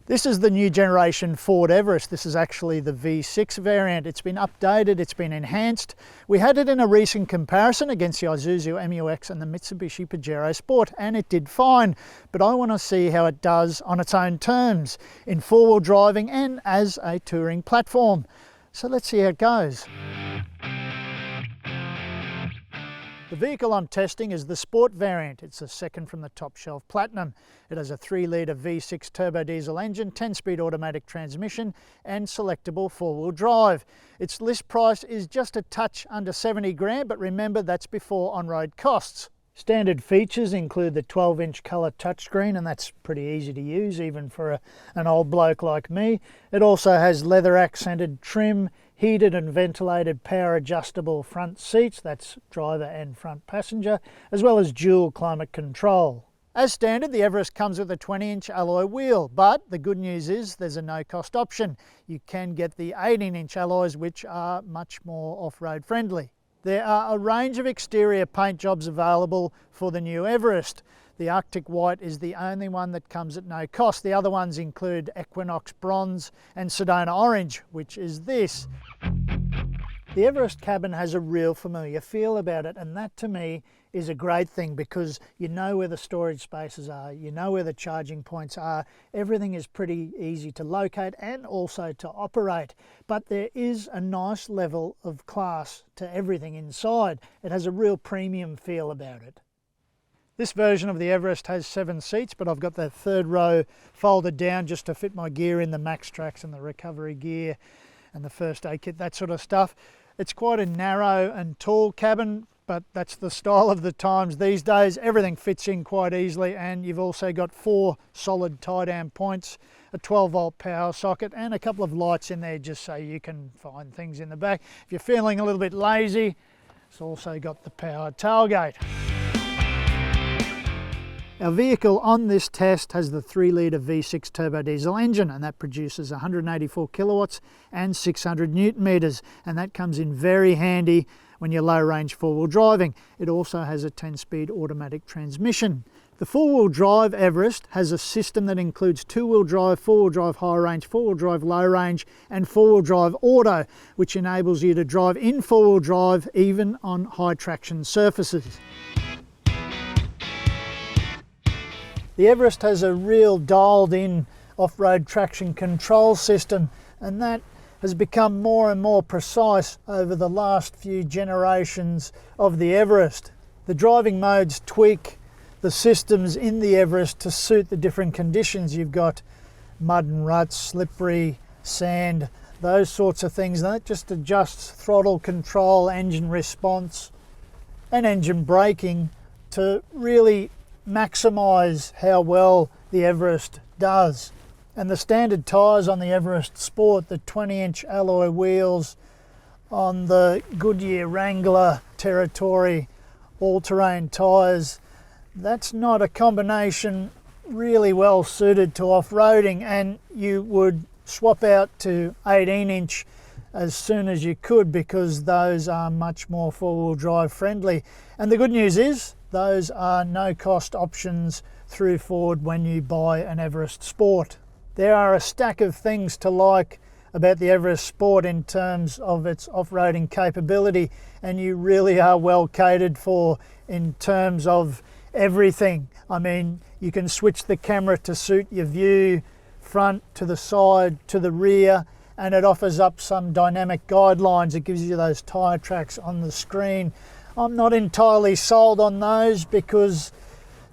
This is the new generation Ford Everest. This is actually the V6 variant. It's been updated, it's been enhanced. We had it in a recent comparison against the Isuzu MU-X and the Mitsubishi Pajero Sport, and it did fine. But I want to see how it does on its own terms, in four-wheel driving and as a touring platform. So let's see how it goes. The vehicle I'm testing is the Sport variant. It's the second from the top shelf Platinum. It has a 3-litre V6 turbo diesel engine, 10-speed automatic transmission and selectable four-wheel drive. Its list price is just a touch under 70 grand, but remember that's before on-road costs. Standard features include the 12-inch colour touchscreen, and that's pretty easy to use even for an old bloke like me. It also has leather accented trim, heated and ventilated power adjustable front seats, that's driver and front passenger, as well as dual climate control. As standard, the Everest comes with a 20-inch alloy wheel, but the good news is there's a no-cost option. You can get the 18-inch alloys, which are much more off-road friendly. There are a range of exterior paint jobs available for the new Everest. The Arctic White is the only one that comes at no cost. The other ones include Equinox Bronze and Sedona Orange, which is this. The Everest cabin has a real familiar feel about it, and that to me is a great thing because you know where the storage spaces are, you know where the charging points are, everything is pretty easy to locate and also to operate. But there is a nice level of class to everything inside. It has a real premium feel about it. This version of the Everest has 7 seats, but I've got that third row folded down just to fit my gear in, the max tracks and the recovery gear and the first aid kit, that sort of stuff. It's quite a narrow and tall cabin, but that's the style of the times these days. Everything fits in quite easily, and you've also got 4 solid tie-down points, a 12-volt power socket and a couple of lights in there just so you can find things in the back. If you're feeling a little bit lazy, it's also got the powered tailgate. Our vehicle on this test has the 3-litre V6 turbo diesel engine, and that produces 184 kilowatts and 600 newton meters, and that comes in very handy when you're low range four-wheel driving. It also has a 10-speed automatic transmission. The four-wheel drive Everest has a system that includes 2-wheel drive, 4-wheel drive high range, 4-wheel drive low range and 4-wheel drive auto, which enables you to drive in 4-wheel drive even on high traction surfaces. The Everest has a real dialed in off-road traction control system, and that has become more and more precise over the last few generations of the Everest. The driving modes tweak the systems in the Everest to suit the different conditions. You've got mud and ruts, slippery, sand, those sorts of things. And that just adjusts throttle control, engine response and engine braking to really maximise how well the Everest does. And the standard tyres on the Everest Sport, the 20-inch alloy wheels on the Goodyear Wrangler Territory all-terrain tyres, that's not a combination really well suited to off-roading, and you would swap out to 18-inch as soon as you could because those are much more four-wheel drive friendly. And the good news is those are no-cost options through Ford when you buy an Everest Sport. There are a stack of things to like about the Everest Sport in terms of its off-roading capability, and you really are well catered for in terms of everything. I mean, you can switch the camera to suit your view, front to the side to the rear, and it offers up some dynamic guidelines. It gives you those tyre tracks on the screen. I'm not entirely sold on those because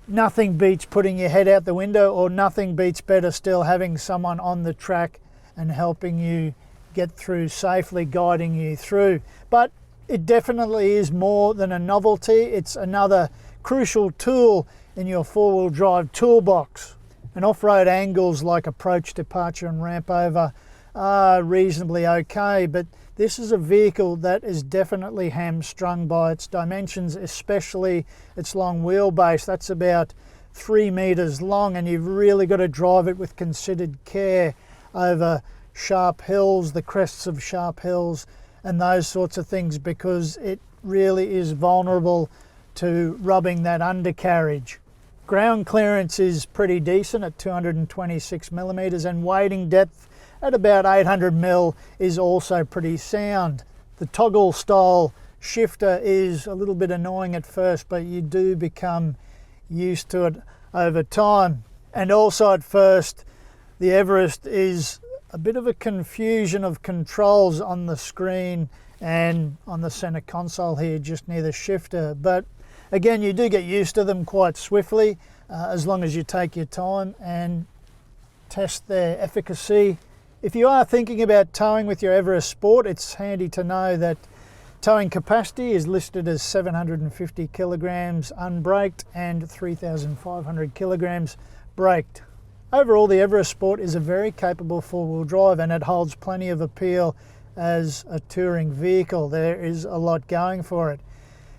nothing beats putting your head out the window, or nothing beats better still having someone on the track and helping you get through safely, guiding you through. But it definitely is more than a novelty. It's another crucial tool in your four-wheel drive toolbox. And off-road angles like approach, departure and ramp over are reasonably okay, but this is a vehicle that is definitely hamstrung by its dimensions, especially its long wheelbase. That's about 3 meters long, and you've really got to drive it with considered care over sharp hills, the crests of sharp hills and those sorts of things, because it really is vulnerable to rubbing that undercarriage. Ground clearance is pretty decent at 226 millimeters, and wading depth at about 800 mil is also pretty sound. The toggle style shifter is a little bit annoying at first, but you do become used to it over time. And also at first, the Everest is a bit of a confusion of controls on the screen and on the center console here, just near the shifter. But again, you do get used to them quite swiftly, as long as you take your time and test their efficacy. If you are thinking about towing with your Everest Sport, it's handy to know that towing capacity is listed as 750 kilograms unbraked and 3,500 kilograms braked. Overall, the Everest Sport is a very capable four-wheel drive, and it holds plenty of appeal as a touring vehicle. There is a lot going for it.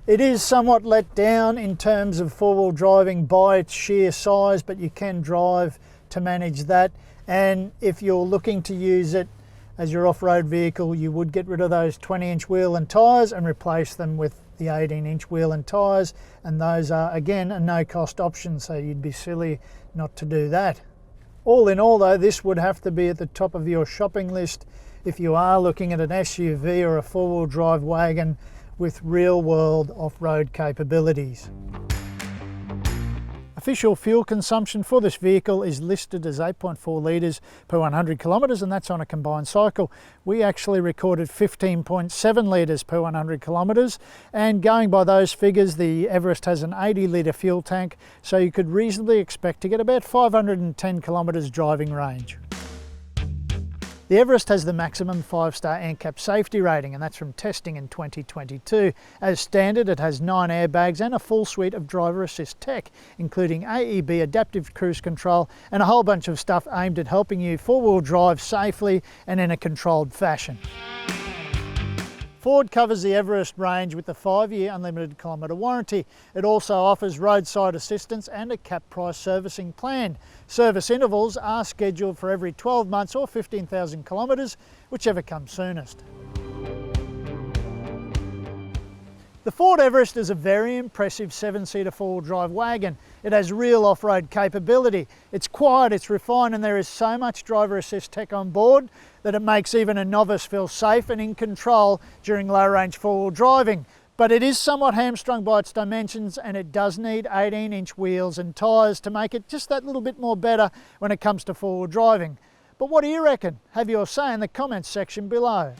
It is somewhat let down in terms of four-wheel driving by its sheer size, but you can drive to manage that. And if you're looking to use it as your off-road vehicle, you would get rid of those 20-inch wheel and tyres and replace them with the 18-inch wheel and tyres, and those are again a no-cost option, so you'd be silly not to do that. All in all though, this would have to be at the top of your shopping list if you are looking at an SUV or a four-wheel drive wagon with real-world off-road capabilities. Official fuel consumption for this vehicle is listed as 8.4 litres per 100 kilometres, and that's on a combined cycle. We actually recorded 15.7 litres per 100 kilometres, and going by those figures, the Everest has an 80 litre fuel tank, so you could reasonably expect to get about 510 kilometres driving range. The Everest has the maximum 5-star NCAP safety rating, and that's from testing in 2022. As standard, it has 9 airbags and a full suite of driver assist tech, including AEB adaptive cruise control and a whole bunch of stuff aimed at helping you four-wheel drive safely and in a controlled fashion. Ford covers the Everest range with a 5-year unlimited kilometre warranty. It also offers roadside assistance and a cap price servicing plan. Service intervals are scheduled for every 12 months or 15,000 kilometres, whichever comes soonest. The Ford Everest is a very impressive 7-seater four-wheel drive wagon. It has real off-road capability. It's quiet, it's refined, and there is so much driver assist tech on board that it makes even a novice feel safe and in control during low-range four-wheel driving. But it is somewhat hamstrung by its dimensions, and it does need 18-inch wheels and tyres to make it just that little bit more better when it comes to four-wheel driving. But what do you reckon? Have your say in the comments section below.